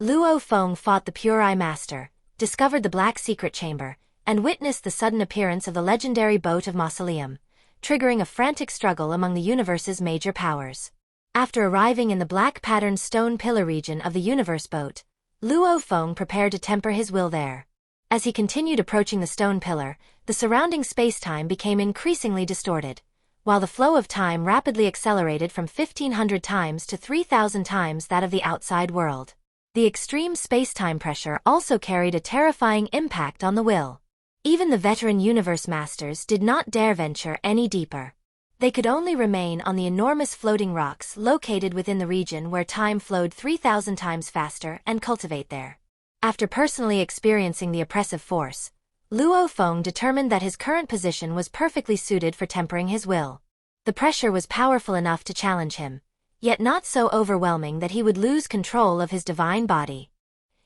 Luo Feng fought the Pure Eye Master, discovered the Black Secret Chamber, and witnessed the sudden appearance of the legendary Boat of Mausoleum, triggering a frantic struggle among the universe's major powers. After arriving in the black patterned stone pillar region of the Universe Boat, Luo Feng prepared to temper his will there. As he continued approaching the stone pillar, the surrounding space-time became increasingly distorted, while the flow of time rapidly accelerated from 1,500 times to 3,000 times that of the outside world. The extreme space-time pressure also carried a terrifying impact on the will. Even the veteran universe masters did not dare venture any deeper. They could only remain on the enormous floating rocks located within the region where time flowed 3,000 times faster and cultivate there. After personally experiencing the oppressive force, Luo Feng determined that his current position was perfectly suited for tempering his will. The pressure was powerful enough to challenge him, yet not so overwhelming that he would lose control of his divine body.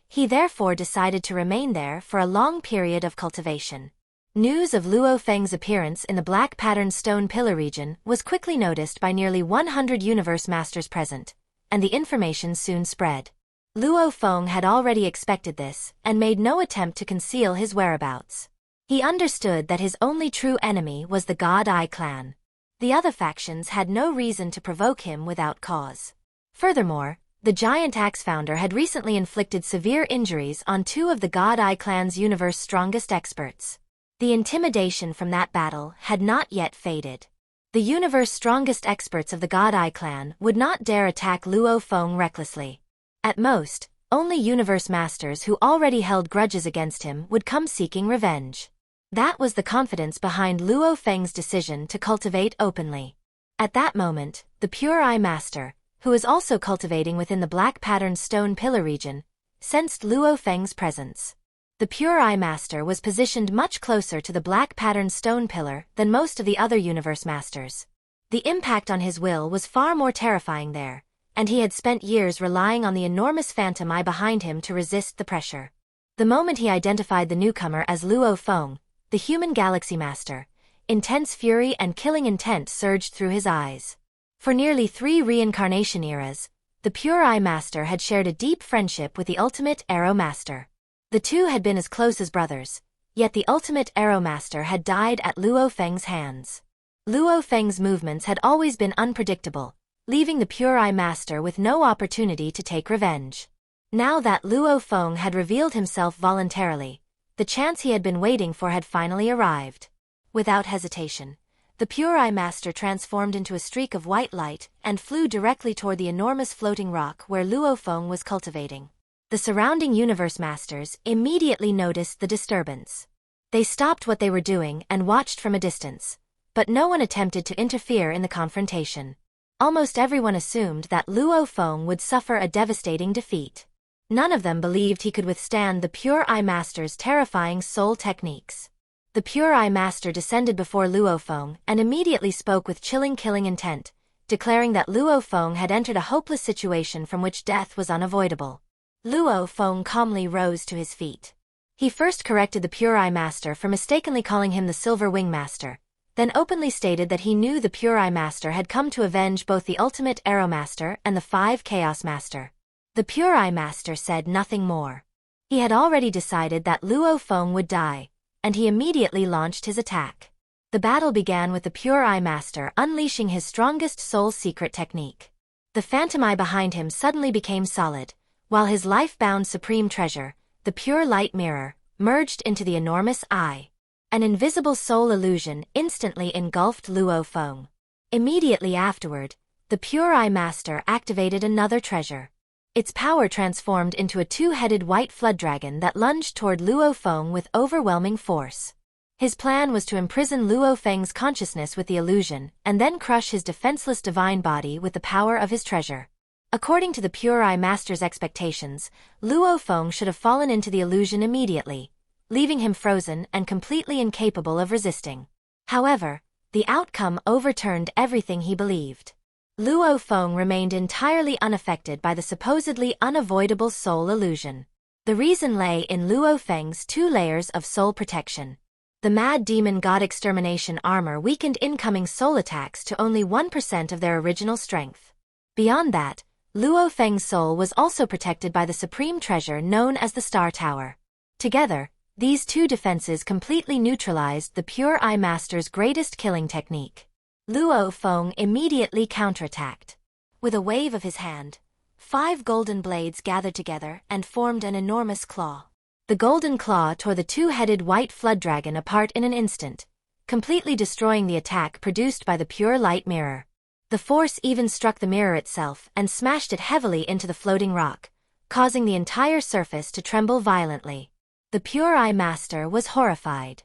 He therefore decided to remain there for a long period of cultivation. News of Luo Feng's appearance in the black patterned stone pillar region was quickly noticed by nearly 100 universe masters present, and the information soon spread. Luo Feng had already expected this and made no attempt to conceal his whereabouts. He understood that his only true enemy was the God Eye clan. The other factions had no reason to provoke him without cause. Furthermore, the giant axe founder had recently inflicted severe injuries on two of the God Eye clan's universe's strongest experts. The intimidation from that battle had not yet faded. The universe's strongest experts of the God Eye clan would not dare attack Luo Feng recklessly. At most, only universe masters who already held grudges against him would come seeking revenge. That was the confidence behind Luo Feng's decision to cultivate openly. At that moment, the Pure Eye Master, who was also cultivating within the black patterned stone pillar region, sensed Luo Feng's presence. The Pure Eye Master was positioned much closer to the black patterned stone pillar than most of the other universe masters. The impact on his will was far more terrifying there, and he had spent years relying on the enormous phantom eye behind him to resist the pressure. The moment he identified the newcomer as Luo Feng, the human galaxy master, intense fury and killing intent surged through his eyes. For nearly 3 reincarnation eras, the Pure Eye Master had shared a deep friendship with the Ultimate Arrow Master. The two had been as close as brothers, yet the Ultimate Arrow Master had died at Luo Feng's hands. Luo Feng's movements had always been unpredictable, leaving the Pure Eye Master with no opportunity to take revenge. Now that Luo Feng had revealed himself voluntarily, the chance he had been waiting for had finally arrived. Without hesitation, the Pure Eye Master transformed into a streak of white light and flew directly toward the enormous floating rock where Luo Feng was cultivating. The surrounding universe masters immediately noticed the disturbance. They stopped what they were doing and watched from a distance, but no one attempted to interfere in the confrontation. Almost everyone assumed that Luo Feng would suffer a devastating defeat. None of them believed he could withstand the Pure Eye Master's terrifying soul techniques. The Pure Eye Master descended before Luo Feng and immediately spoke with chilling killing intent, declaring that Luo Feng had entered a hopeless situation from which death was unavoidable. Luo Feng calmly rose to his feet. He first corrected the Pure Eye Master for mistakenly calling him the Silver Wing Master, then openly stated that he knew the Pure Eye Master had come to avenge both the Ultimate Arrow Master and the 5 Chaos Master. The Pure Eye Master said nothing more. He had already decided that Luo Feng would die, and he immediately launched his attack. The battle began with the Pure Eye Master unleashing his strongest soul secret technique. The phantom eye behind him suddenly became solid, while his life-bound supreme treasure, the Pure Light Mirror, merged into the enormous eye. An invisible soul illusion instantly engulfed Luo Feng. Immediately afterward, the Pure Eye Master activated another treasure. Its power transformed into a 2-headed white flood dragon that lunged toward Luo Feng with overwhelming force. His plan was to imprison Luo Feng's consciousness with the illusion and then crush his defenseless divine body with the power of his treasure. According to the Pure Eye Master's expectations, Luo Feng should have fallen into the illusion immediately, leaving him frozen and completely incapable of resisting. However, the outcome overturned everything he believed. Luo Feng remained entirely unaffected by the supposedly unavoidable soul illusion. The reason lay in Luo Feng's 2 layers of soul protection. The Mad Demon God Extermination armor weakened incoming soul attacks to only 1% of their original strength. Beyond that, Luo Feng's soul was also protected by the supreme treasure known as the Star Tower. Together, these two defenses completely neutralized the Pure Eye Master's greatest killing technique. Luo Feng immediately counterattacked. With a wave of his hand, 5 golden blades gathered together and formed an enormous claw. The golden claw tore the two-headed white flood dragon apart in an instant, completely destroying the attack produced by the pure light mirror. The force even struck the mirror itself and smashed it heavily into the floating rock, causing the entire surface to tremble violently. The Pure Eye Master was horrified.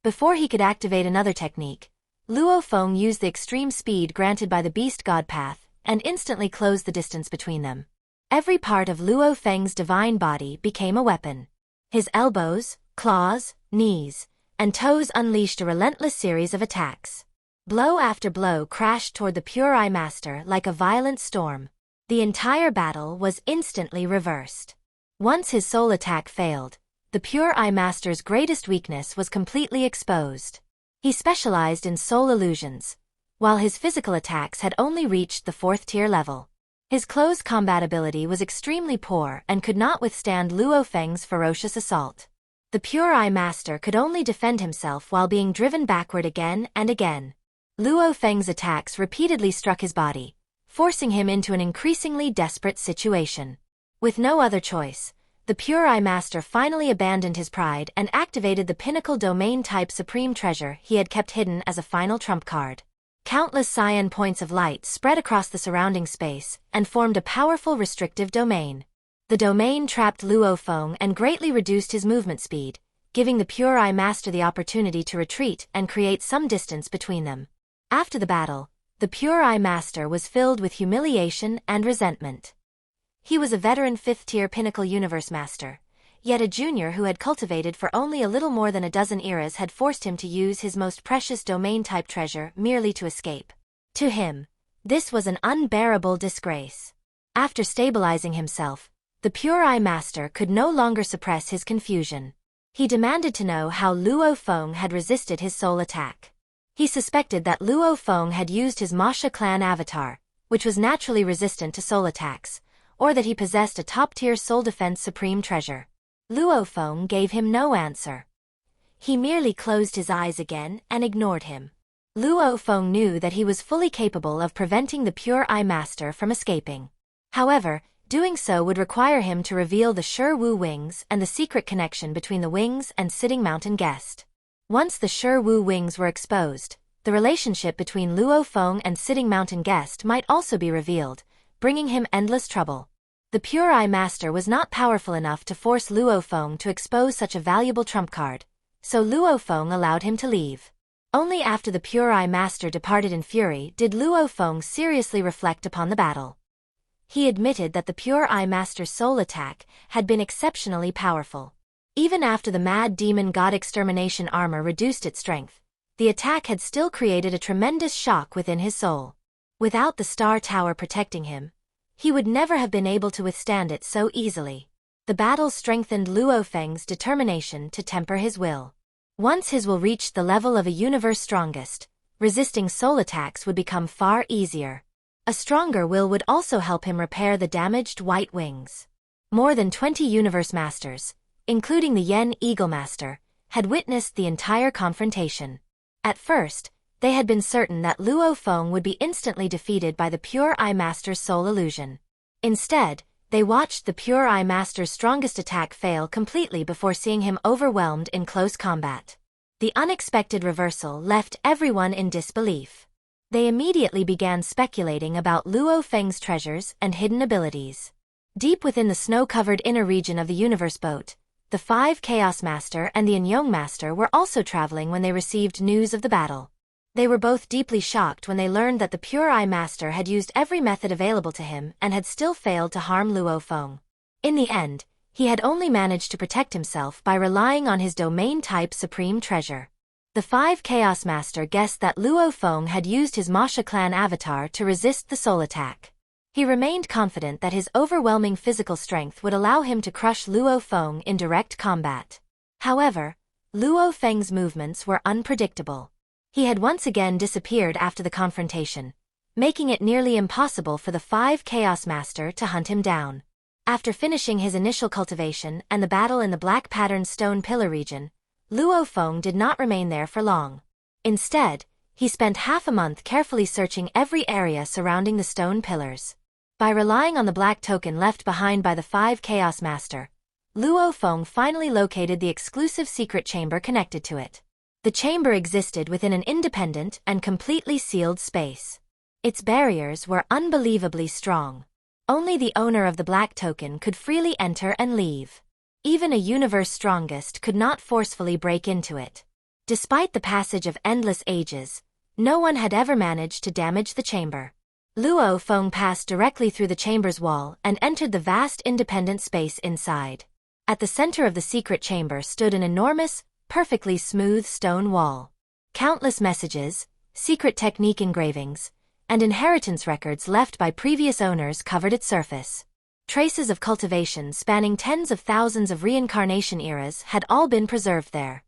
Before he could activate another technique, Luo Feng used the extreme speed granted by the Beast God Path and instantly closed the distance between them. Every part of Luo Feng's divine body became a weapon. His elbows, claws, knees, and toes unleashed a relentless series of attacks. Blow after blow crashed toward the Pure Eye Master like a violent storm. The entire battle was instantly reversed. Once his soul attack failed, the Pure Eye Master's greatest weakness was completely exposed. He specialized in soul illusions, while his physical attacks had only reached the 4th tier level. His close combat ability was extremely poor and could not withstand Luo Feng's ferocious assault. The Pure Eye Master could only defend himself while being driven backward again and again. Luo Feng's attacks repeatedly struck his body, forcing him into an increasingly desperate situation. With no other choice, the Pure Eye Master finally abandoned his pride and activated the pinnacle domain-type supreme treasure he had kept hidden as a final trump card. Countless cyan points of light spread across the surrounding space and formed a powerful restrictive domain. The domain trapped Luo Feng and greatly reduced his movement speed, giving the Pure Eye Master the opportunity to retreat and create some distance between them. After the battle, the Pure Eye Master was filled with humiliation and resentment. He was a veteran 5th-tier Pinnacle Universe Master, yet a junior who had cultivated for only a little more than a dozen eras had forced him to use his most precious domain-type treasure merely to escape. To him, this was an unbearable disgrace. After stabilizing himself, the Pure Eye Master could no longer suppress his confusion. He demanded to know how Luo Feng had resisted his soul attack. He suspected that Luo Feng had used his Masha clan avatar, which was naturally resistant to soul attacks, or that he possessed a top-tier soul defense supreme treasure. Luo Feng gave him no answer. He merely closed his eyes again and ignored him. Luo Feng knew that he was fully capable of preventing the Pure Eye Master from escaping. However, doing so would require him to reveal the Shi Wu wings and the secret connection between the wings and Sitting Mountain Guest. Once the Shi Wu wings were exposed, the relationship between Luo Feng and Sitting Mountain Guest might also be revealed, bringing him endless trouble. The Pure Eye Master was not powerful enough to force Luo Feng to expose such a valuable trump card, so Luo Feng allowed him to leave. Only after the Pure Eye Master departed in fury did Luo Feng seriously reflect upon the battle. He admitted that the Pure Eye Master's soul attack had been exceptionally powerful. Even after the Mad Demon God Extermination armor reduced its strength, the attack had still created a tremendous shock within his soul. Without the Star Tower protecting him, he would never have been able to withstand it so easily. The battle strengthened Luo Feng's determination to temper his will. Once his will reached the level of a universe strongest, resisting soul attacks would become far easier. A stronger will would also help him repair the damaged white wings. More than 20 universe masters, including the Yen Eagle Master, had witnessed the entire confrontation. At first, they had been certain that Luo Feng would be instantly defeated by the Pure Eye Master's soul illusion. Instead, they watched the Pure Eye Master's strongest attack fail completely before seeing him overwhelmed in close combat. The unexpected reversal left everyone in disbelief. They immediately began speculating about Luo Feng's treasures and hidden abilities. Deep within the snow-covered inner region of the Universe Boat, the 5 Chaos Master and the Anyong Master were also traveling when they received news of the battle. They were both deeply shocked when they learned that the Pure Eye Master had used every method available to him and had still failed to harm Luo Feng. In the end, he had only managed to protect himself by relying on his domain-type supreme treasure. The 5 Chaos Master guessed that Luo Feng had used his Masha clan avatar to resist the soul attack. He remained confident that his overwhelming physical strength would allow him to crush Luo Feng in direct combat. However, Luo Feng's movements were unpredictable. He had once again disappeared after the confrontation, making it nearly impossible for the 5 Chaos Master to hunt him down. After finishing his initial cultivation and the battle in the black patterned stone pillar region, Luo Feng did not remain there for long. Instead, he spent half a month carefully searching every area surrounding the stone pillars. By relying on the black token left behind by the 5 Chaos Master, Luo Feng finally located the exclusive secret chamber connected to it. The chamber existed within an independent and completely sealed space. Its barriers were unbelievably strong. Only the owner of the black token could freely enter and leave. Even a universe strongest could not forcefully break into it. Despite the passage of endless ages, no one had ever managed to damage the chamber. Luo Feng passed directly through the chamber's wall and entered the vast independent space inside. At the center of the secret chamber stood an enormous, perfectly smooth stone wall. Countless messages, secret technique engravings, and inheritance records left by previous owners covered its surface. Traces of cultivation spanning tens of thousands of reincarnation eras had all been preserved there.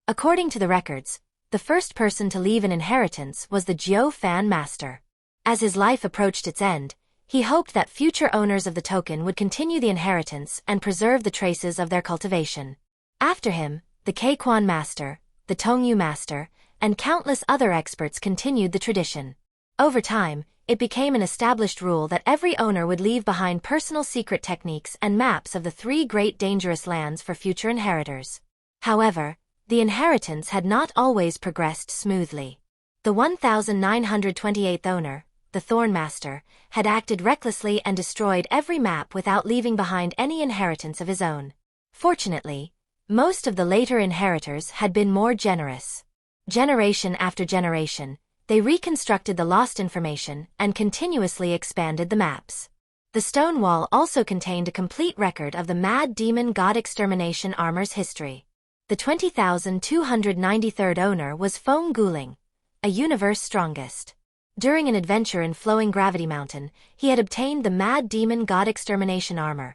According to the records, the first person to leave an inheritance was the Luo Feng master. As his life approached its end, he hoped that future owners of the token would continue the inheritance and preserve the traces of their cultivation. After him, the Keiquan master, the Donghua master, and countless other experts continued the tradition. Over time, it became an established rule that every owner would leave behind personal secret techniques and maps of the 3 great dangerous lands for future inheritors. However, the inheritance had not always progressed smoothly. The 1928th owner, the Thorn Master, had acted recklessly and destroyed every map without leaving behind any inheritance of his own. Fortunately, most of the later inheritors had been more generous. Generation after generation, they reconstructed the lost information and continuously expanded the maps. The stone wall also contained a complete record of the Mad Demon God Extermination Armor's history. The 20,293rd owner was Feng Guling, a universe strongest. During an adventure in Flowing Gravity Mountain, he had obtained the Mad Demon God Extermination Armor,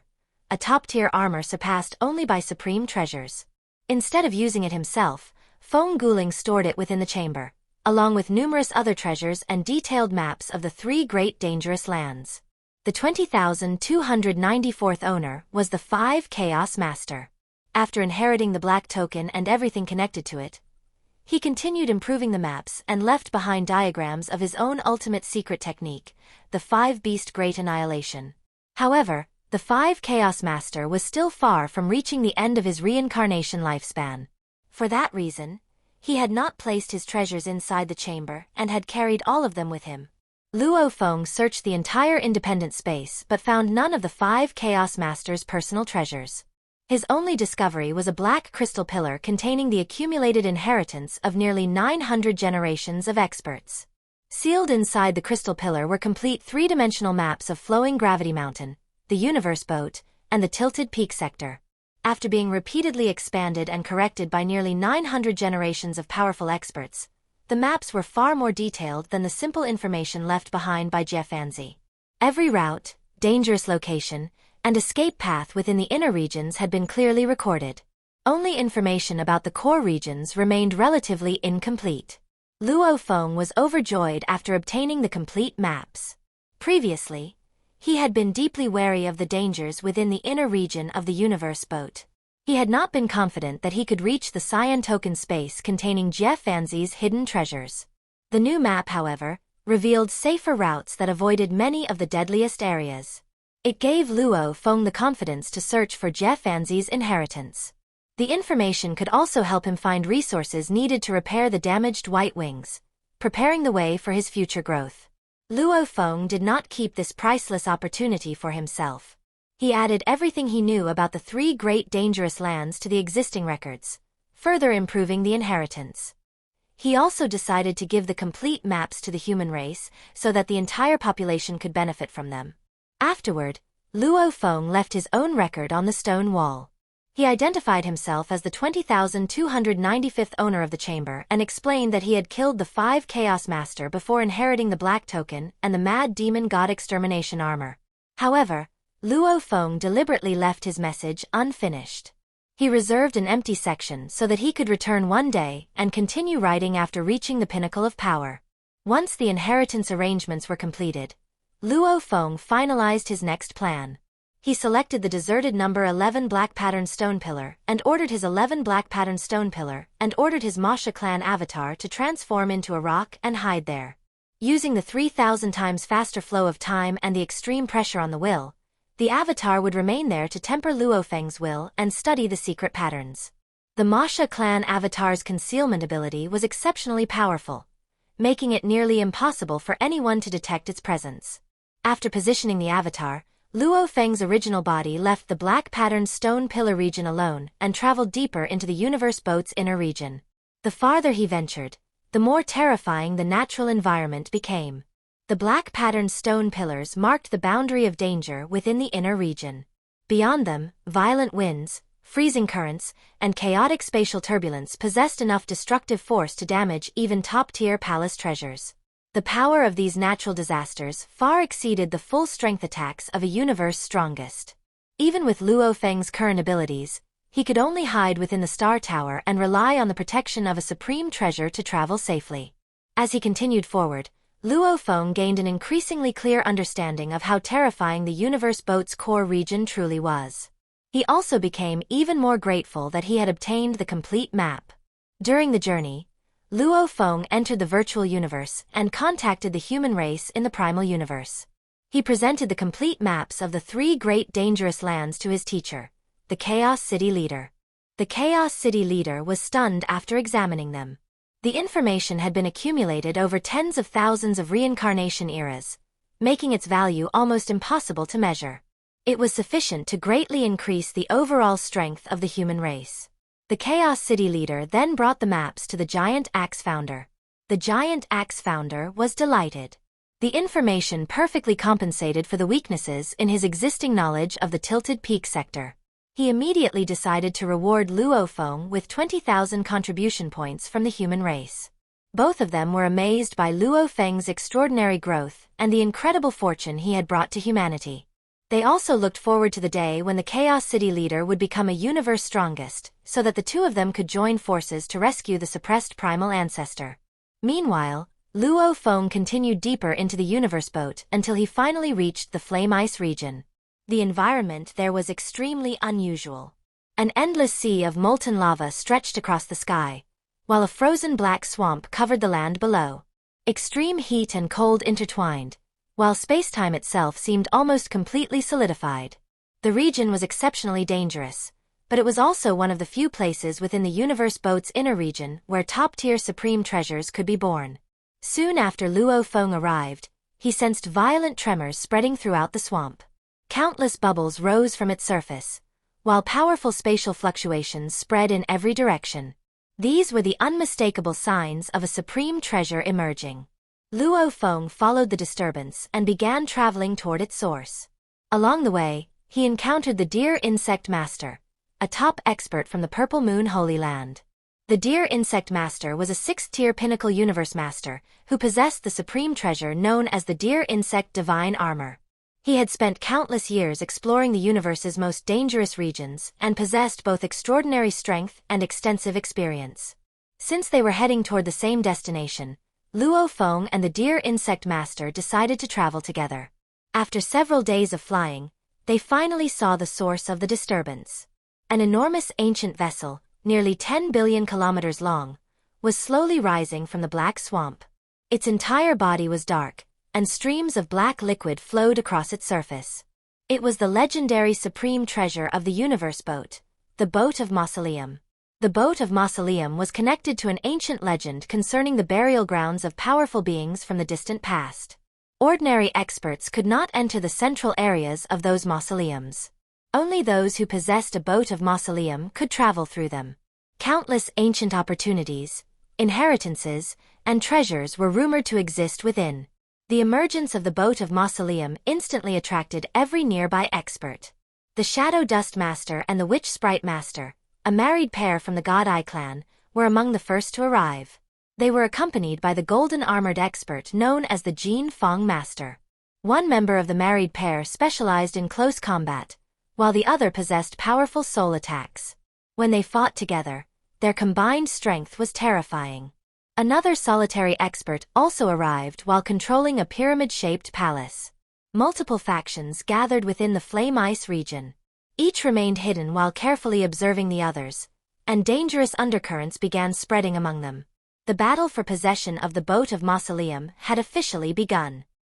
a top-tier armor surpassed only by supreme treasures. Instead of using it himself, Feng Guling stored it within the chamber, along with numerous other treasures and detailed maps of the 3 great dangerous lands. The 20,294th owner was the 5 Chaos Master. After inheriting the black token and everything connected to it, he continued improving the maps and left behind diagrams of his own ultimate secret technique, the 5-Beast Great Annihilation. However, the 5 Chaos Master was still far from reaching the end of his reincarnation lifespan. For that reason, he had not placed his treasures inside the chamber and had carried all of them with him. Luo Feng searched the entire independent space but found none of the 5 Chaos Master's personal treasures. His only discovery was a black crystal pillar containing the accumulated inheritance of nearly 900 generations of experts. Sealed inside the crystal pillar were complete 3-dimensional maps of Flowing Gravity Mountain, the Universe Boat, and the Tilted Peak sector. After being repeatedly expanded and corrected by nearly 900 generations of powerful experts, the maps were far more detailed than the simple information left behind by Jiefanzi. Every route, dangerous location, and escape path within the inner regions had been clearly recorded. Only information about the core regions remained relatively incomplete. Luo Feng was overjoyed after obtaining the complete maps. Previously, he had been deeply wary of the dangers within the inner region of the Universe Boat. He had not been confident that he could reach the Cyan Token space containing Jiefanzi's hidden treasures. The new map, however, revealed safer routes that avoided many of the deadliest areas. It gave Luo Feng the confidence to search for Jiefanzi's inheritance. The information could also help him find resources needed to repair the damaged white wings, preparing the way for his future growth. Luo Feng did not keep this priceless opportunity for himself. He added everything he knew about the 3 great dangerous lands to the existing records, further improving the inheritance. He also decided to give the complete maps to the human race so that the entire population could benefit from them. Afterward, Luo Feng left his own record on the stone wall. He identified himself as the 20,295th owner of the chamber and explained that he had killed the 5 Chaos Master before inheriting the Black Token and the Mad Demon God Extermination Armor. However, Luo Feng deliberately left his message unfinished. He reserved an empty section so that he could return one day and continue writing after reaching the pinnacle of power. Once the inheritance arrangements were completed, Luo Feng finalized his next plan. He selected the deserted number 11 black pattern stone pillar and ordered his Masha clan avatar to transform into a rock and hide there. Using the 3,000 times faster flow of time and the extreme pressure on the will, the avatar would remain there to temper Luo Feng's will and study the secret patterns. The Masha clan avatar's concealment ability was exceptionally powerful, making it nearly impossible for anyone to detect its presence. After positioning the avatar, Luo Feng's original body left the black patterned stone pillar region alone and traveled deeper into the universe boat's inner region. The farther he ventured, the more terrifying the natural environment became. The black patterned stone pillars marked the boundary of danger within the inner region. Beyond them, violent winds, freezing currents, and chaotic spatial turbulence possessed enough destructive force to damage even top-tier palace treasures. The power of these natural disasters far exceeded the full-strength attacks of a universe strongest. Even with Luo Feng's current abilities, he could only hide within the Star Tower and rely on the protection of a supreme treasure to travel safely. As he continued forward, Luo Feng gained an increasingly clear understanding of how terrifying the universe boat's core region truly was. He also became even more grateful that he had obtained the complete map. During the journey, Luo Feng entered the virtual universe and contacted the human race in the primal universe. He presented the complete maps of the 3 great dangerous lands to his teacher, the Chaos City leader. The Chaos City leader was stunned after examining them. The information had been accumulated over tens of thousands of reincarnation eras, making its value almost impossible to measure. It was sufficient to greatly increase the overall strength of the human race. The Chaos City leader then brought the maps to the Giant Axe founder. The Giant Axe founder was delighted. The information perfectly compensated for the weaknesses in his existing knowledge of the Tilted Peak sector. He immediately decided to reward Luo Feng with 20,000 contribution points from the human race. Both of them were amazed by Luo Feng's extraordinary growth and the incredible fortune he had brought to humanity. They also looked forward to the day when the Chaos City leader would become a universe strongest, so that the two of them could join forces to rescue the suppressed primal ancestor. Meanwhile, Luo Feng continued deeper into the universe boat until he finally reached the Flame Ice region. The environment there was extremely unusual. An endless sea of molten lava stretched across the sky, while a frozen black swamp covered the land below. Extreme heat and cold intertwined, while space-time itself seemed almost completely solidified. The region was exceptionally dangerous, but it was also one of the few places within the universe boat's inner region where top-tier supreme treasures could be born. Soon after Luo Feng arrived, he sensed violent tremors spreading throughout the swamp. Countless bubbles rose from its surface, while powerful spatial fluctuations spread in every direction. These were the unmistakable signs of a supreme treasure emerging. Luo Feng followed the disturbance and began traveling toward its source. Along the way, he encountered the Deer Insect Master, a top expert from the Purple Moon Holy Land. The Deer Insect Master was a 6th-tier pinnacle universe master who possessed the supreme treasure known as the Deer Insect Divine Armor. He had spent countless years exploring the universe's most dangerous regions and possessed both extraordinary strength and extensive experience. Since they were heading toward the same destination, Luo Feng and the Deer Insect Master decided to travel together. After several days of flying, they finally saw the source of the disturbance. An enormous ancient vessel, nearly 10 billion kilometers long, was slowly rising from the black swamp. Its entire body was dark, and streams of black liquid flowed across its surface. It was the legendary supreme treasure of the universe boat, the Boat of Mausoleum. The Boat of Mausoleum was connected to an ancient legend concerning the burial grounds of powerful beings from the distant past. Ordinary experts could not enter the central areas of those mausoleums. Only those who possessed a Boat of Mausoleum could travel through them. Countless ancient opportunities, inheritances, and treasures were rumored to exist within. The emergence of the Boat of Mausoleum instantly attracted every nearby expert. The Shadow Dust Master and the Witch Sprite Master, a married pair from the God Eye clan, were among the first to arrive. They were accompanied by the golden armored expert known as the Jin Fong Master. One member of the married pair specialized in close combat, while the other possessed powerful soul attacks. When they fought together, their combined strength was terrifying. Another solitary expert also arrived while controlling a pyramid-shaped palace. Multiple factions gathered within the Flame Ice region. Each remained hidden while carefully observing the others, and dangerous undercurrents began spreading among them. The battle for possession of the Boat of Mausoleum had officially begun.